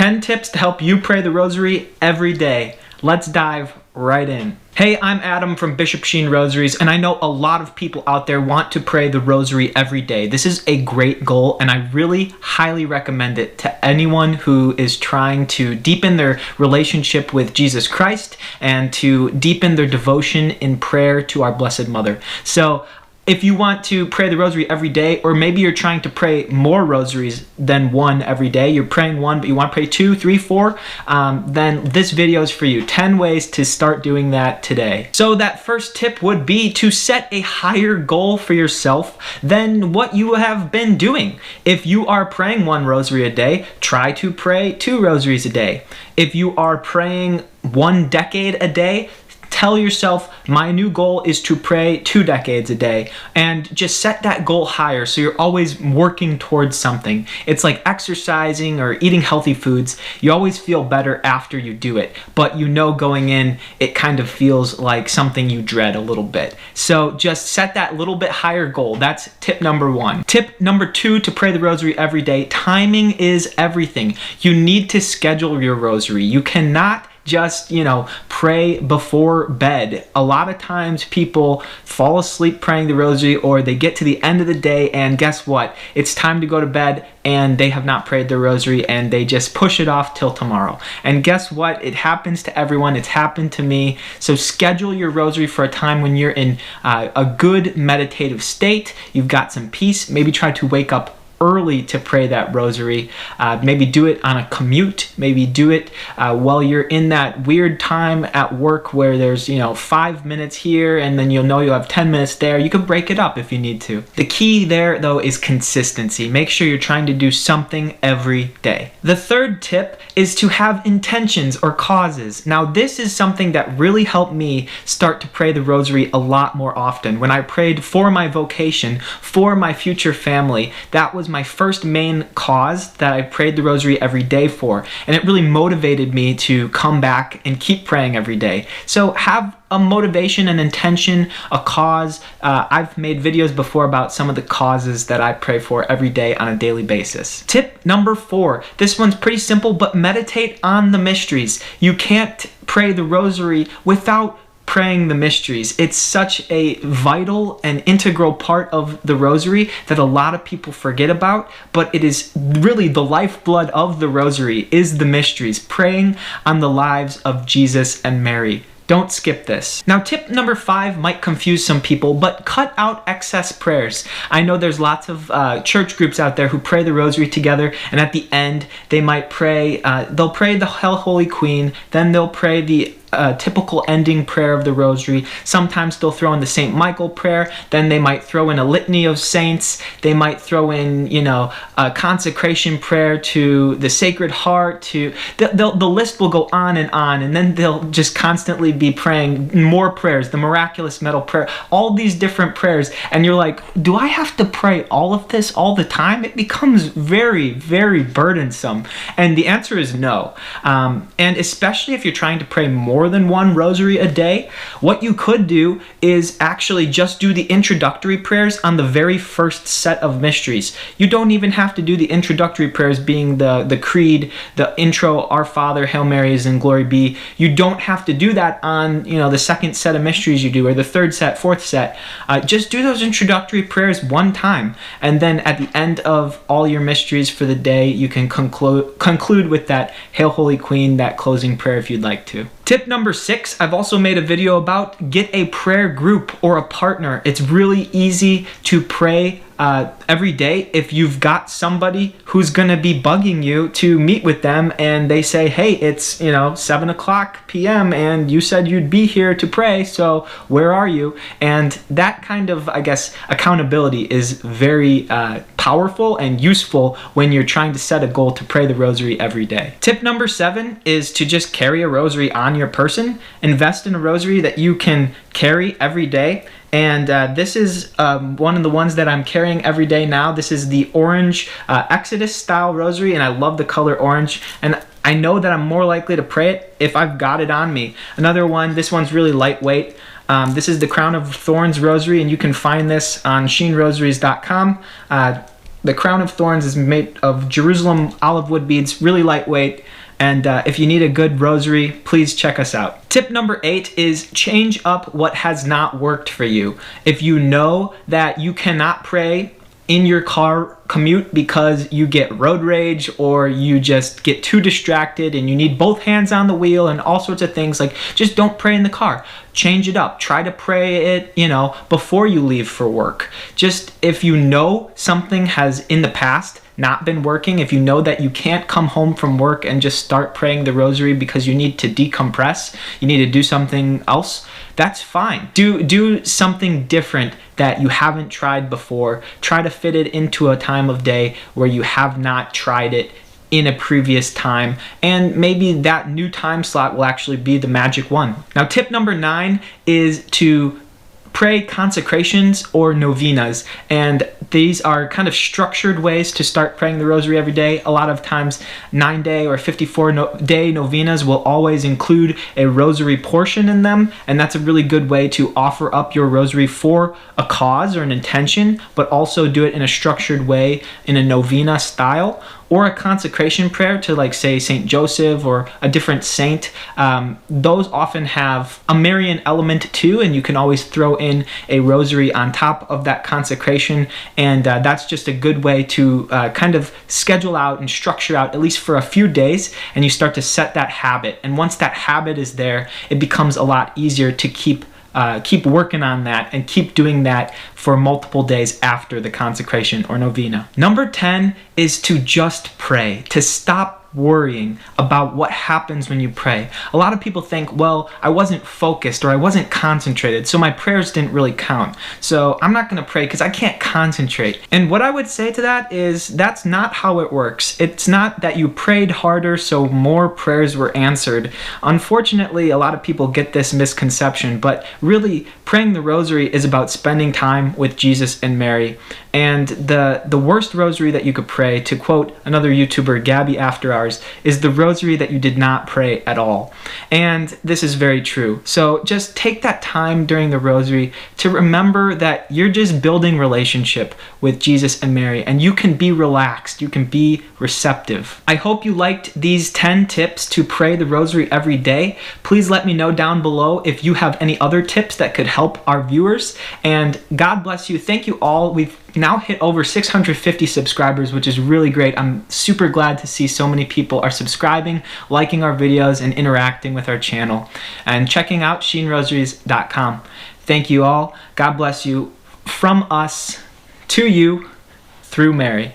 10 tips to help you pray the rosary every day. Let's dive right in. Hey, I'm Adam from Bishop Sheen Rosaries, and I know a lot of people out there want to pray the rosary every day. This is a great goal, and I really highly recommend it to anyone who is trying to deepen their relationship with Jesus Christ and to deepen their devotion in prayer to our Blessed Mother. So, if you want to pray the rosary every day, or maybe you're trying to pray more rosaries than one every day, you're praying one, but you want to pray 2, 3, 4, then this video is for you. 10 ways to start doing that today. So that first tip would be to set a higher goal for yourself than what you have been doing. If you are praying 1 rosary a day, try to pray 2 rosaries a day. If you are praying 1 decade a day, tell yourself, my new goal is to pray 2 decades a day, and just set that goal higher so you're always working towards something. It's like exercising or eating healthy foods. You always feel better after you do it, but you know going in, it kind of feels like something you dread a little bit. So just set that little bit higher goal. That's tip number 1. Tip number 2 to pray the rosary every day, timing is everything. You need to schedule your rosary. You cannot just, pray before bed. A lot of times people fall asleep praying the rosary, or they get to the end of the day and guess what? It's time to go to bed and they have not prayed the rosary and they just push it off till tomorrow. And guess what? It happens to everyone. It's happened to me. So schedule your rosary for a time when you're in a good meditative state. You've got some peace. Maybe try to wake up early to pray that rosary. Maybe do it on a commute. Maybe do it while you're in that weird time at work where there's 5 minutes here and then you'll have 10 minutes there. You can break it up if you need to. The key there though is consistency. Make sure you're trying to do something every day. The third tip is to have intentions or causes. Now this is something that really helped me start to pray the rosary a lot more often. When I prayed for my vocation, for my future family, that was my first main cause that I prayed the rosary every day for, and it really motivated me to come back and keep praying every day. So have a motivation, an intention, a cause. I've made videos before about some of the causes that I pray for every day on a daily basis. Tip number 4. This one's pretty simple, but meditate on the mysteries. You can't pray the rosary without praying the mysteries. It's such a vital and integral part of the rosary that a lot of people forget about, but it is really the lifeblood of the rosary is the mysteries, praying on the lives of Jesus and Mary. Don't skip this. Now, tip number 5 might confuse some people, but cut out excess prayers. I know there's lots of church groups out there who pray the rosary together, and at the end, they might pray, they'll pray the Hail Holy Queen, then they'll pray the typical ending prayer of the rosary. Sometimes they'll throw in the St. Michael prayer, then they might throw in a litany of saints, they might throw in, a consecration prayer to the Sacred Heart, the list will go on, and then they'll just constantly be praying more prayers, the miraculous medal prayer, all these different prayers, and you're like, do I have to pray all of this all the time? It becomes very, very burdensome, and the answer is no. And especially if you're trying to pray more than 1 rosary a day, what you could do is actually just do the introductory prayers on the very first set of mysteries. You don't even have to do the introductory prayers being the creed, the intro, Our Father, Hail Marys, and Glory Be. You don't have to do that on the second set of mysteries you do, or the third set, fourth set. Just do those introductory prayers 1 time, and then at the end of all your mysteries for the day, you can conclude with that Hail Holy Queen, that closing prayer if you'd like to. Tip number 6, I've also made a video about get a prayer group or a partner. It's really easy to pray every day if you've got somebody who's gonna be bugging you to meet with them and they say, hey, it's 7 o'clock p.m. and you said you'd be here to pray, so where are you? And that kind of, accountability is very powerful and useful when you're trying to set a goal to pray the rosary every day. Tip number 7 is to just carry a rosary on your person. Invest in a rosary that you can carry every day. And this is one of the ones that I'm carrying every day now. This is the orange Exodus style rosary, and I love the color orange. And I know that I'm more likely to pray it if I've got it on me. Another one, this one's really lightweight. This is the Crown of Thorns rosary, and you can find this on sheenrosaries.com. The crown of thorns is made of Jerusalem olive wood beads, really lightweight. And if you need a good rosary, please check us out. Tip number 8 is change up what has not worked for you. If you know that you cannot pray in your car commute because you get road rage or you just get too distracted and you need both hands on the wheel and all sorts of things, like, just don't pray in the car. Change it up. Try to pray it, before you leave for work. Just if you know something has in the past not been working, if you know that you can't come home from work and just start praying the rosary because you need to decompress, you need to do something else, that's fine. Do something different that you haven't tried before. Try to fit it into a time of day where you have not tried it in a previous time, and maybe that new time slot will actually be the magic one. Now, tip number 9 is to pray consecrations or novenas, and these are kind of structured ways to start praying the rosary every day. A lot of times 9-day or 54-day novenas will always include a rosary portion in them, and that's a really good way to offer up your rosary for a cause or an intention, but also do it in a structured way in a novena style. Or a consecration prayer to, like, say, St. Joseph or a different saint. Those often have a Marian element too, and you can always throw in a rosary on top of that consecration, and that's just a good way to kind of schedule out and structure out, at least for a few days, and you start to set that habit. And once that habit is there, it becomes a lot easier to keep working on that and keep doing that for multiple days after the consecration or novena. Number 10 is to just pray, to stop worrying about what happens when you pray. A lot of people think, well, I wasn't focused or I wasn't concentrated, so my prayers didn't really count. So I'm not going to pray because I can't concentrate. And what I would say to that is that's not how it works. It's not that you prayed harder so more prayers were answered. Unfortunately, a lot of people get this misconception, but really praying the rosary is about spending time with Jesus and Mary. And the worst rosary that you could pray, to quote another YouTuber, Gabby After Hours, is the rosary that you did not pray at all. And this is very true. So just take that time during the rosary to remember that you're just building relationship with Jesus and Mary, and you can be relaxed, you can be receptive. I hope you liked these 10 tips to pray the rosary every day. Please let me know down below if you have any other tips that could help our viewers, and God bless you. Thank you all. We've now hit over 650 subscribers, which is really great. I'm super glad to see so many people are subscribing, liking our videos, and interacting with our channel, and checking out sheenrosaries.com. Thank you all. God bless you. From us to you, through Mary.